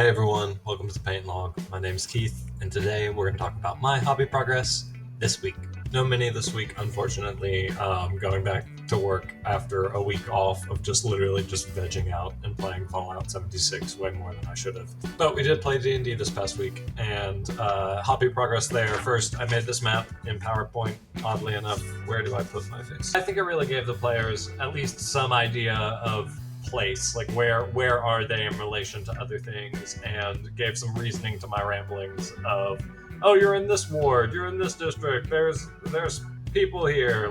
everyone, welcome to the Paint Log. My name is Keith, and today we're going to talk about my hobby progress this week. No mini this week, unfortunately. Going back to work after a week off of literally vegging out and playing Fallout 76 way more than I should have. But we did play D&D this past week, and hobby progress there. First, I made this map in PowerPoint, oddly enough. Where do I put my face? I think it really gave the players at least some idea of place, like where are they in relation to other things, and gave some reasoning to my ramblings of, oh, you're in this ward, you're in this district, there's people here,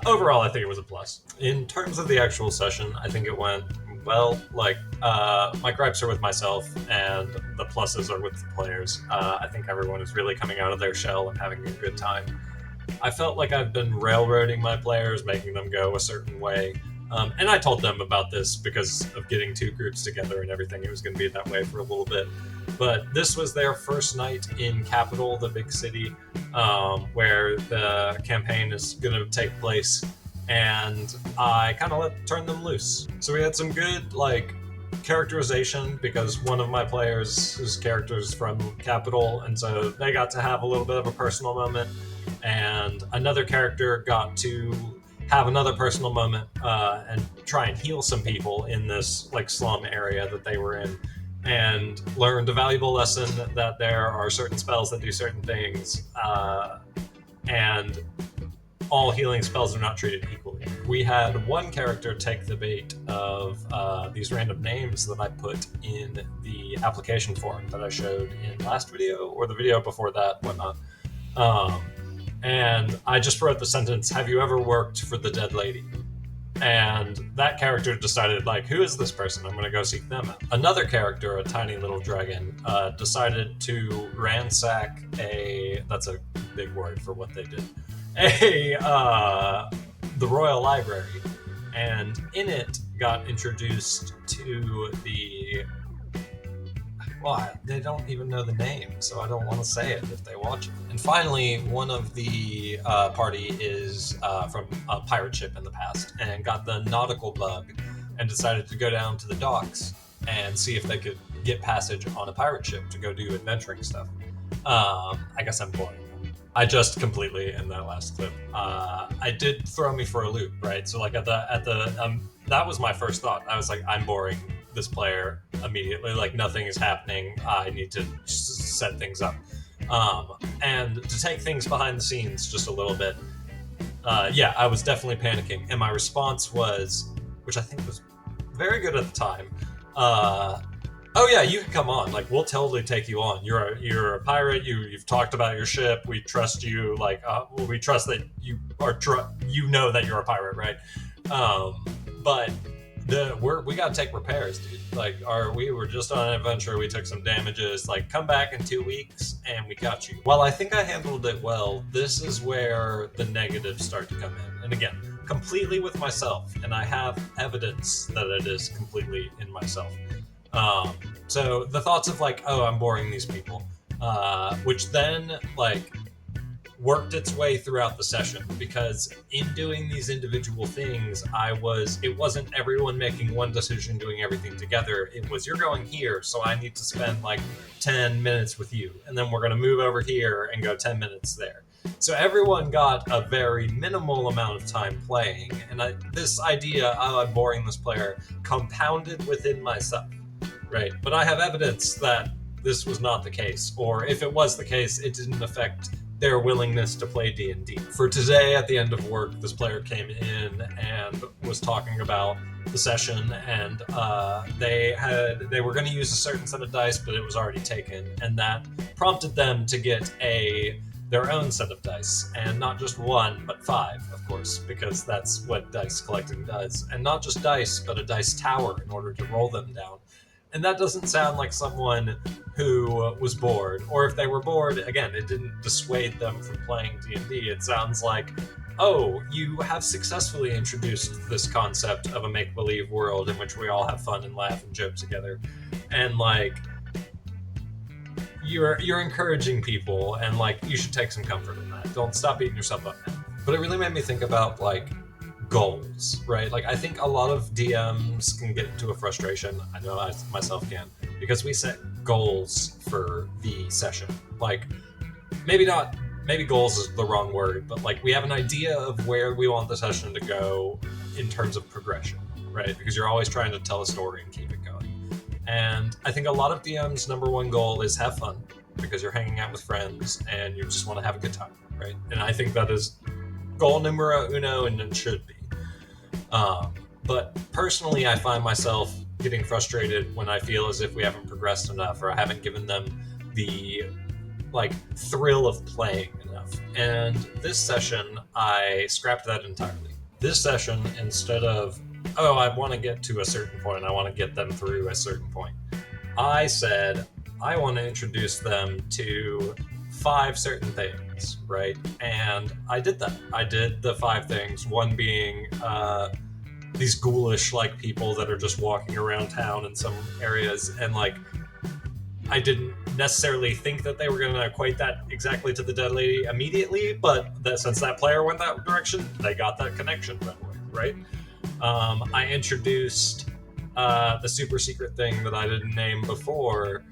overall I think it was a plus. In terms of the actual session, I think it went well. My gripes are with myself and the pluses are with the players. I think everyone is really coming out of their shell and having a good time. I felt like I've been railroading my players, making them go a certain way. And I told them about this because of getting two groups together and everything. It was going to be that way for a little bit. But this was their first night in Capital, the big city, where the campaign is going to take place. And I kind of turned them loose. So we had some good, characterization, because one of my players' characters from Capital, and so they got to have a little bit of a personal moment. And another character got to have another personal moment and try and heal some people in this slum area that they were in, and learned a valuable lesson that there are certain spells that do certain things, and all healing spells are not treated equally. We had one character take the bait of these random names that I put in the application form that I showed in last video, or the video before that, whatnot. And I just wrote the sentence, "Have you ever worked for the dead lady?" And that character decided, who is this person? I'm going to go seek them out. Another character, a tiny little dragon, decided to ransack that's a big word for what they did, the Royal Library. And in it got introduced to they don't even know the name, so I don't want to say it if they watch it. And finally, one of the party is from a pirate ship in the past, and got the nautical bug, and decided to go down to the docks and see if they could get passage on a pirate ship to go do adventuring stuff. I guess I'm boring. I just completely, in that last clip, I did throw me for a loop, right? So that was my first thought. I was like, I'm boring this player immediately, nothing is happening, I need to set things up, and to take things behind the scenes just a little bit. I was definitely panicking, and my response was, which I think was very good at the time, oh yeah, you can come on, we'll totally take you on, you're a pirate, you've talked about your ship, we trust you, we trust that you are you know that you're a pirate, right? But we gotta take repairs, dude. We were just on an adventure, we took some damages, come back in 2 weeks and we got you. While I think I handled it well, this is where the negatives start to come in. And again, completely with myself, and I have evidence that it is completely in myself. So the thoughts of oh, I'm boring these people, which then worked its way throughout the session, because in doing these individual things, it wasn't everyone making one decision doing everything together. It was, you're going here, so I need to spend 10 minutes with you, and then we're going to move over here and go 10 minutes there. So everyone got a very minimal amount of time playing, and this idea, oh, I'm boring this player, compounded within myself, right? But I have evidence that this was not the case, or if it was the case, it didn't affect their willingness to play D&D. For today, at the end of work, this player came in and was talking about the session, and they were going to use a certain set of dice, but it was already taken, and that prompted them to get their own set of dice, and not just one, but 5, of course, because that's what dice collecting does. And not just dice, but a dice tower in order to roll them down. And that doesn't sound like someone who was bored, or if they were bored, again, it didn't dissuade them from playing D&D. It sounds like, oh, you have successfully introduced this concept of a make-believe world in which we all have fun and laugh and joke together. And you're encouraging people, and you should take some comfort in that. Don't stop beating yourself up now. But it really made me think about goals, right? I think a lot of DMs can get into a frustration. I know I myself can, because we set goals for the session. Like, maybe goals is the wrong word, but like we have an idea of where we want the session to go in terms of progression, right? Because you're always trying to tell a story and keep it going. And I think a lot of DMs' number one goal is have fun, because you're hanging out with friends and you just want to have a good time, right? And I think that is goal numero uno, and it should be. But personally, I find myself getting frustrated when I feel as if we haven't progressed enough, or I haven't given them the like thrill of playing enough. And this session, I scrapped that entirely. This session, instead of, oh, I want to get to a certain point, I want to get them through a certain point, I said, I want to introduce them to 5 certain things, right? And I did that. I did the 5 things, one being these ghoulish like people that are just walking around town in some areas, and like I didn't necessarily think that they were going to equate that exactly to the dead lady immediately, but that since that player went that direction, they got that connection right away, right? I introduced the super secret thing that I didn't name before,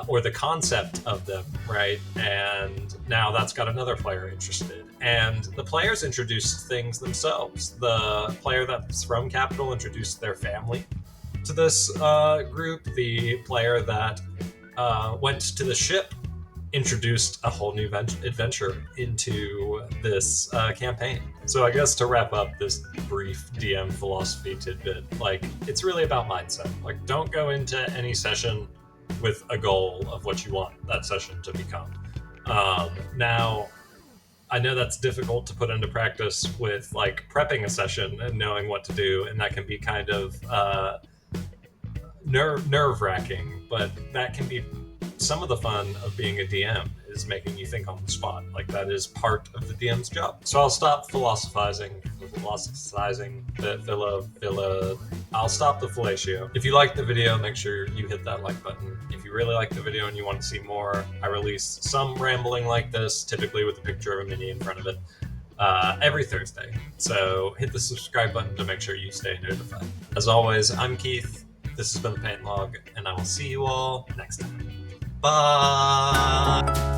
or the concept of them, right? And now that's got another player interested. And the players introduced things themselves. The player that's from Capital introduced their family to this group. The player that went to the ship introduced a whole new adventure into this campaign. So I guess to wrap up this brief DM philosophy tidbit, like, it's really about mindset. Like, don't go into any session with a goal of what you want that session to become. Now, I know that's difficult to put into practice with like prepping a session and knowing what to do, and that can be kind of nerve-wracking, but that can be some of the fun of being a DM, is making you think on the spot. Like, that is part of the DM's job. So I'll stop philosophizing. I'll stop the fellatio. If you liked the video, make sure you hit that like button. If you really like the video and you want to see more, I release some rambling like this, typically with a picture of a mini in front of it, every Thursday. So hit the subscribe button to make sure you stay notified. As always, I'm Keith. This has been the Paint Log, and I will see you all next time. Bye!